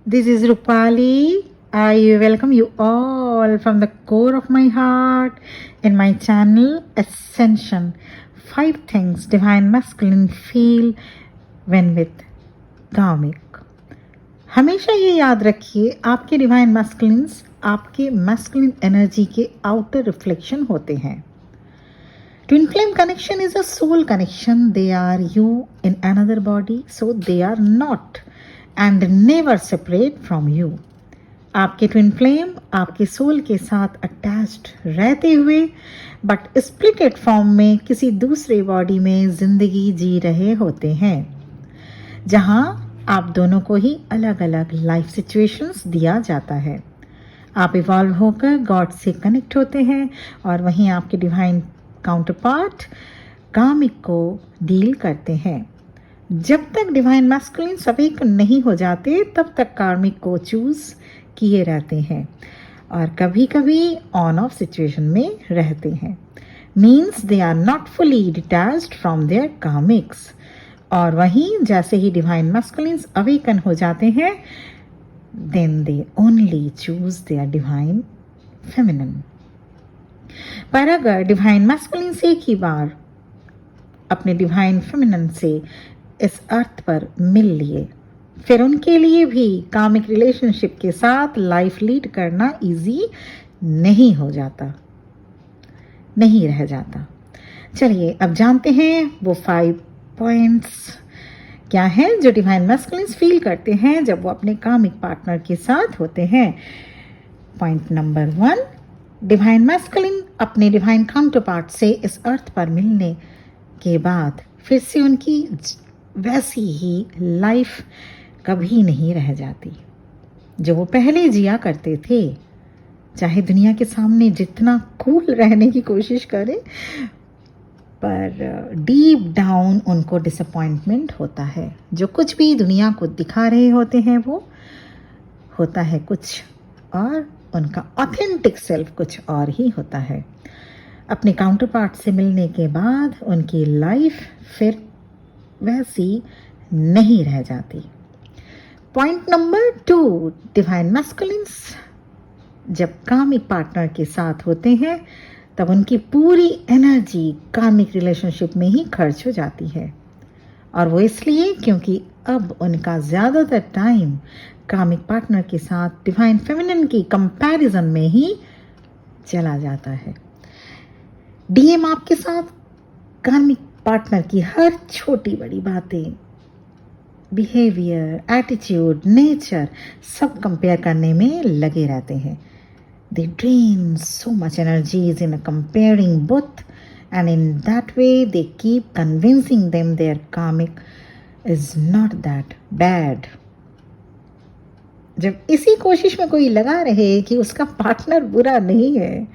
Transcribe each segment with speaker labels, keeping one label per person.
Speaker 1: This is Rupali. I welcome you all from the core of my heart in my channel Ascension. 5 things divine masculine feel when with Karmic. हमेशा ये याद रखिए, आपके divine masculines आपके masculine energy के outer reflection होते हैं. Twin flame connection is a soul connection. They are you in another body, so they are not and never separate from you. आपके ट्विन फ्लेम आपके सोल के साथ attached रहते हुए बट स्प्लिटेड फॉर्म में किसी दूसरे बॉडी में जिंदगी जी रहे होते हैं, जहां आप दोनों को ही अलग अलग लाइफ सिचुएशंस दिया जाता है. आप इवॉल्व होकर गॉड से कनेक्ट होते हैं और वहीं आपके डिवाइन काउंटरपार्ट कार्मिक को डील करते हैं. जब तक डिवाइन मैस्कुलिन अवेकन नहीं हो जाते तब तक कार्मिक को चूज किए रहते हैं और कभी कभी ऑन ऑफ सिचुएशन में रहते हैं. Means they are not fully detached from their karmics. और वहीं जैसे ही डिवाइन मैस्कुलिन्स अवेकन हो जाते हैं, then they only choose their divine feminine. पर अगर डिवाइन मैस्कुलिन से एक ही बार अपने डिवाइन फेमिनिन से इस अर्थ पर मिल लिए, फिर उनके लिए भी कामिक रिलेशनशिप के साथ लाइफ लीड करना इजी नहीं हो जाता, नहीं रह जाता. चलिए अब जानते हैं वो 5 पॉइंट्स क्या हैं जो डिवाइन मैस्कुलिन्स फील करते हैं जब वो अपने कामिक पार्टनर के साथ होते हैं. पॉइंट नंबर 1, डिवाइन मैस्कुलिन अपने डिवाइन काउंटरपार्ट से इस अर्थ पर मिलने के बाद फिर से उनकी वैसी ही लाइफ कभी नहीं रह जाती जो वो पहले जिया करते थे. चाहे दुनिया के सामने जितना कूल रहने की कोशिश करें, पर डीप डाउन उनको डिसअपॉइंटमेंट होता है. जो कुछ भी दुनिया को दिखा रहे होते हैं वो होता है कुछ और उनका ऑथेंटिक सेल्फ कुछ और ही होता है. अपने काउंटर पार्ट से मिलने के बाद उनकी लाइफ फिर वैसी नहीं रह जाती. पॉइंट नंबर 2, डिवाइन मैस्कुलिन्स जब कामिक पार्टनर के साथ होते हैं तब उनकी पूरी एनर्जी कामिक रिलेशनशिप में ही खर्च हो जाती है. और वो इसलिए क्योंकि अब उनका ज़्यादातर टाइम कामिक पार्टनर के साथ डिवाइन फेमिनिन की कंपैरिजन में ही चला जाता है. डीएम आपके साथ कामिक पार्टनर की हर छोटी बड़ी बातें, बिहेवियर, एटीट्यूड, नेचर सब कंपेयर करने में लगे रहते हैं. They drain so much energies in comparing both, and in that way they keep convincing them their karmic is not that bad. जब इसी कोशिश में कोई लगा रहे कि उसका पार्टनर बुरा नहीं है,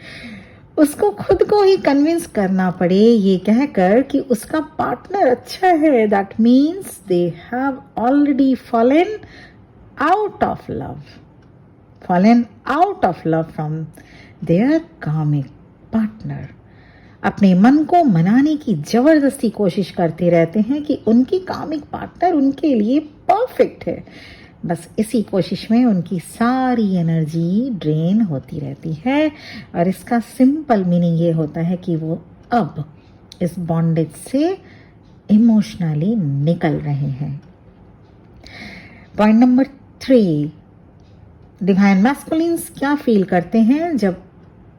Speaker 1: उसको खुद को ही कन्विंस करना पड़े ये कहकर कि उसका पार्टनर अच्छा है, that means they have already fallen out of love from their karmic partner. अपने मन को मनाने की जबरदस्ती कोशिश करते रहते हैं कि उनकी कामिक पार्टनर उनके लिए परफेक्ट है. बस इसी कोशिश में उनकी सारी एनर्जी ड्रेन होती रहती है और इसका सिंपल मीनिंग ये होता है कि वो अब इस बॉन्डेज से इमोशनली निकल रहे हैं. पॉइंट नंबर 3, डिवाइन मैस्कुलिन्स क्या फील करते हैं जब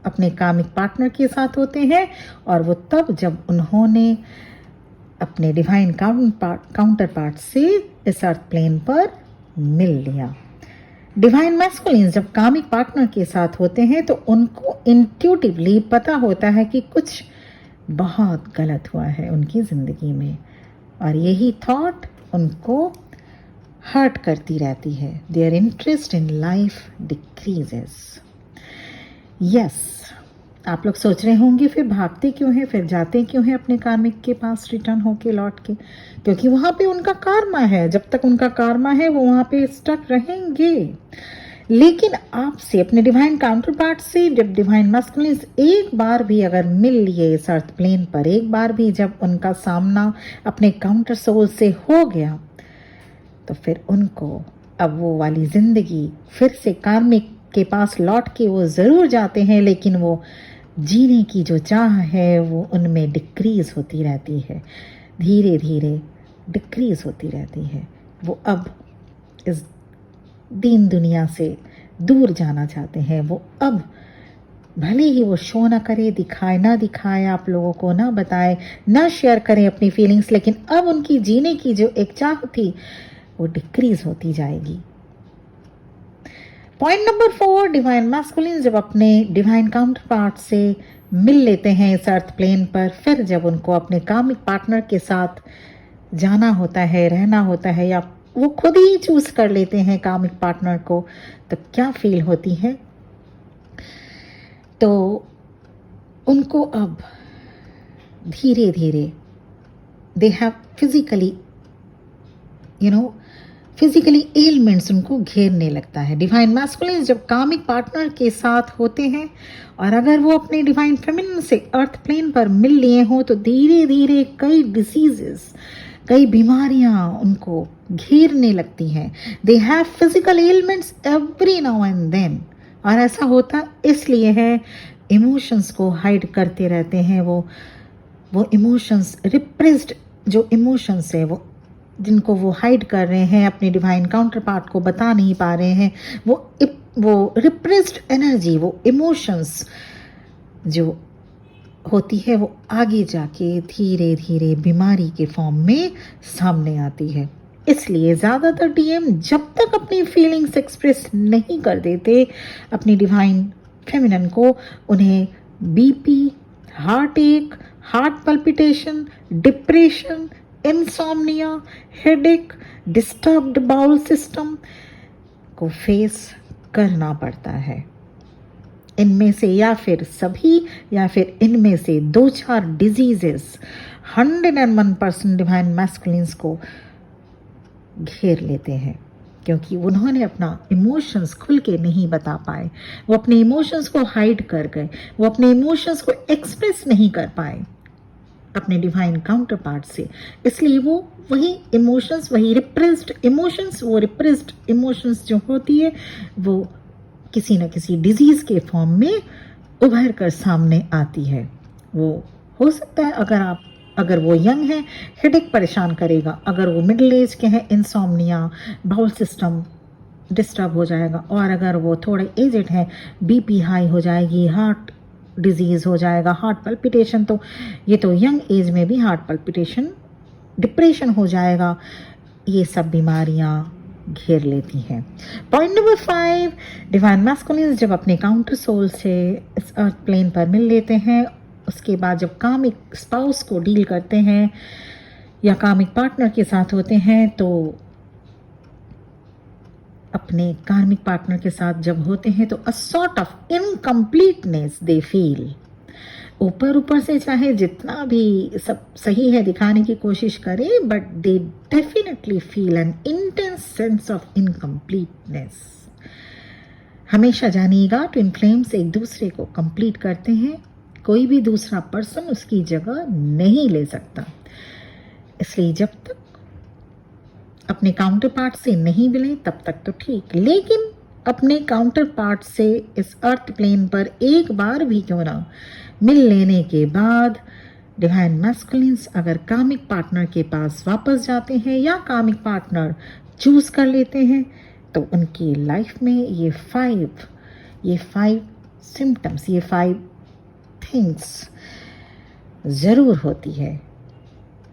Speaker 1: अपने कामिक पार्टनर के साथ होते हैं, और वो तब जब उन्होंने अपने डिवाइन काउंटर पार्ट से इस अर्थ प्लेन पर मिल लिया. डिवाइन मैस्कुलिन्स जब कामिक पार्टनर के साथ होते हैं तो उनको इंट्यूटिवली पता होता है कि कुछ बहुत गलत हुआ है उनकी ज़िंदगी में, और यही थॉट उनको हर्ट करती रहती है. Their interest in life decreases. Yes, आप लोग सोच रहे होंगे फिर भागते क्यों हैं, फिर जाते क्यों हैं अपने कार्मिक के पास रिटर्न होके लौट के? क्योंकि वहाँ पे उनका कार्मा है. जब तक उनका कार्मा है वो वहाँ पे स्टक रहेंगे. लेकिन आपसे अपने डिवाइन काउंटर पार्ट से जब डिवाइन मैस्कुलिन्स एक बार भी अगर मिल लिए इस अर्थ प्लेन पर, एक बार भी जब उनका सामना अपने काउंटर सोल से हो गया, तो फिर उनको अब वो वाली ज़िंदगी फिर से कार्मिक के पास लौट के वो ज़रूर जाते हैं, लेकिन वो जीने की जो चाह है वो उनमें डिक्रीज़ होती रहती है, धीरे धीरे डिक्रीज़ होती रहती है। वो अब इस दीन दुनिया से दूर जाना चाहते हैं। वो अब भले ही वो शो ना करे, दिखाए ना दिखाए, आप लोगों को ना बताए, ना शेयर करें अपनी फीलिंग्स, लेकिन अब उनकी जीने की जो एक चाह थी वो डिक्रीज होती जाएगी। पॉइंट नंबर 4, डिवाइन मैस्कुलिन जब अपने डिवाइन काउंटर पार्ट से मिल लेते हैं इस अर्थ प्लेन पर, फिर जब उनको अपने कामिक पार्टनर के साथ जाना होता है, रहना होता है, या वो खुद ही चूज कर लेते हैं कामिक पार्टनर को, तो क्या फील होती है? तो उनको अब धीरे धीरे दे हैव फिजिकली एलिमेंट्स उनको घेरने लगता है। डिवाइन मैस्कुलिन जब कामिक पार्टनर के साथ होते हैं और अगर वो अपने डिवाइन फेमिनिन से अर्थ प्लेन पर मिल लिए हों, तो धीरे धीरे कई डिसीजेस, कई बीमारियां उनको घेरने लगती हैं। They have physical elements every now and then, और ऐसा होता इसलिए है, इमोशंस को हाइड करते रहते हैं। वो इमोशंस, रिप्रेस्ड जो इमोशंस है, वो जिनको वो हाइड कर रहे हैं, अपने डिवाइन काउंटर पार्ट को बता नहीं पा रहे हैं, वो रिप्रेस्ड एनर्जी, वो इमोशंस जो होती है, वो आगे जाके धीरे धीरे बीमारी के फॉर्म में सामने आती है। इसलिए ज़्यादातर डीएम जब तक अपनी फीलिंग्स एक्सप्रेस नहीं कर देते अपनी डिवाइन फेमिनिन को, उन्हें BP, heart ache, heart palpitation, depression, insomnia, headache, disturbed bowel system को फेस करना पड़ता है। इनमें से या फिर सभी या फिर इनमें से 2-4 डिजीजेस 101% डिवाइन मैस्कुलिन्स को घेर लेते हैं, क्योंकि उन्होंने अपना इमोशंस खुल के नहीं बता पाए, वो अपने इमोशंस को हाइड कर गए, वो अपने इमोशंस को एक्सप्रेस नहीं कर पाए अपने डिवाइन काउंटर पार्ट से। इसलिए वो वही इमोशंस, वही रिप्रेस्ड इमोशंस, वो रिप्रेस्ड इमोशंस जो होती है वो किसी न किसी डिजीज के फॉर्म में उभर कर सामने आती है। वो हो सकता है अगर वो यंग है, हेडेक परेशान करेगा, अगर वो मिडिल एज के हैं, इंसोम्निया, बाउल सिस्टम डिस्टर्ब हो जाएगा, और अगर वो थोड़े एजेड हैं, बीपी हाई हो जाएगी, हार्ट डिजीज हो जाएगा, हार्ट पल्पिटेशन, तो ये तो यंग एज में भी हार्ट पल्पिटेशन, डिप्रेशन हो जाएगा। ये सब बीमारियां घेर लेती हैं। पॉइंट नंबर 5, डिवाइन मैस्कुलिन्स जब अपने काउंटर सोल से इस अर्थ प्लेन पर मिल लेते हैं, उसके बाद जब कामिक स्पाउस को डील करते हैं या कामिक पार्टनर के साथ होते हैं, तो अपने कार्मिक पार्टनर के साथ जब होते हैं तो a sort of incompleteness they feel. ऊपर से चाहे जितना भी सब सही है दिखाने की कोशिश करें, but they definitely feel N intense sense of incompleteness. हमेशा जानिएगा, ट्विन फ्लेम्स एक दूसरे को कंप्लीट करते हैं, कोई भी दूसरा पर्सन उसकी जगह नहीं ले सकता। इसलिए जब तक अपने काउंटर पार्ट से नहीं मिले तब तक तो ठीक, लेकिन अपने काउंटर पार्ट से इस अर्थ प्लेन पर एक बार भी क्यों ना मिल लेने के बाद डिवाइन मैस्कुलिन्स अगर कामिक पार्टनर के पास वापस जाते हैं या कामिक पार्टनर चूज कर लेते हैं, तो उनकी लाइफ में ये फाइव सिम्टम्स, ये 5 थिंग्स जरूर होती है।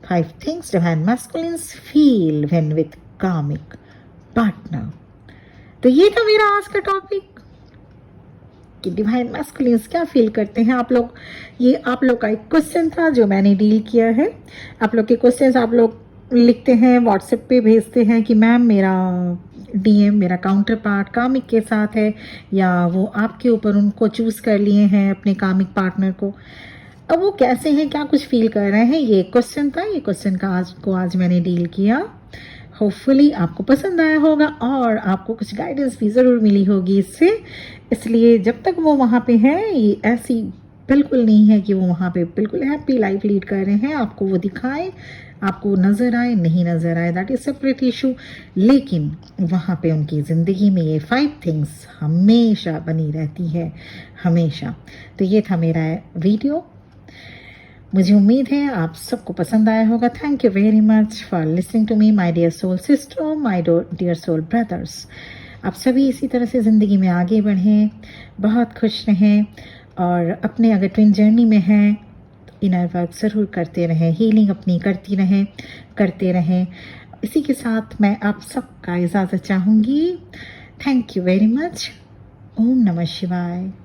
Speaker 1: 5 things divine masculines feel when with karmic partner। तो ये था मेरा आज का टॉपिक कि डिवाइन मैस्कुलिन्स क्या फील करते हैं। आप लोग का एक क्वेश्चन था जो मैंने डील किया है। आप लोग के क्वेश्चंस आप लोग लिखते हैं, व्हाट्सएप पे भेजते हैं कि मैम मेरा डीएम, मेरा काउंटर पार्ट कामिक के साथ है, या वो आपके ऊपर उनको चूज कर लिए हैं अपने कामिक पार्टनर को। अब वो कैसे हैं, क्या कुछ फील कर रहे हैं, ये क्वेश्चन था। ये क्वेश्चन का आज मैंने डील किया। होपफुली आपको पसंद आया होगा और आपको कुछ गाइडेंस भी ज़रूर मिली होगी इससे। इसलिए जब तक वो वहाँ पे हैं, ये ऐसी बिल्कुल नहीं है कि वो वहाँ पे बिल्कुल हैप्पी लाइफ लीड कर रहे हैं, आपको वो दिखाएं, आपको नज़र आए नहीं नज़र आए, दैट इज़ सेपरेट इशू। लेकिन वहाँ पे उनकी ज़िंदगी में ये 5 थिंग्स हमेशा बनी रहती है, हमेशा। तो ये था मेरा वीडियो, मुझे उम्मीद है आप सबको पसंद आया होगा। Thank you very much for listening to me my dear soul sister, my dear soul brothers. आप सभी इसी तरह से ज़िंदगी में आगे बढ़ें, बहुत खुश रहें, और अपने अगर ट्विन जर्नी में हैं इनर वर्क ज़रूर करते रहें, हीलिंग अपनी करते रहें। इसी के साथ मैं आप सबका इजाज़त चाहूँगी। Thank you very much. ओम नमः शिवाय।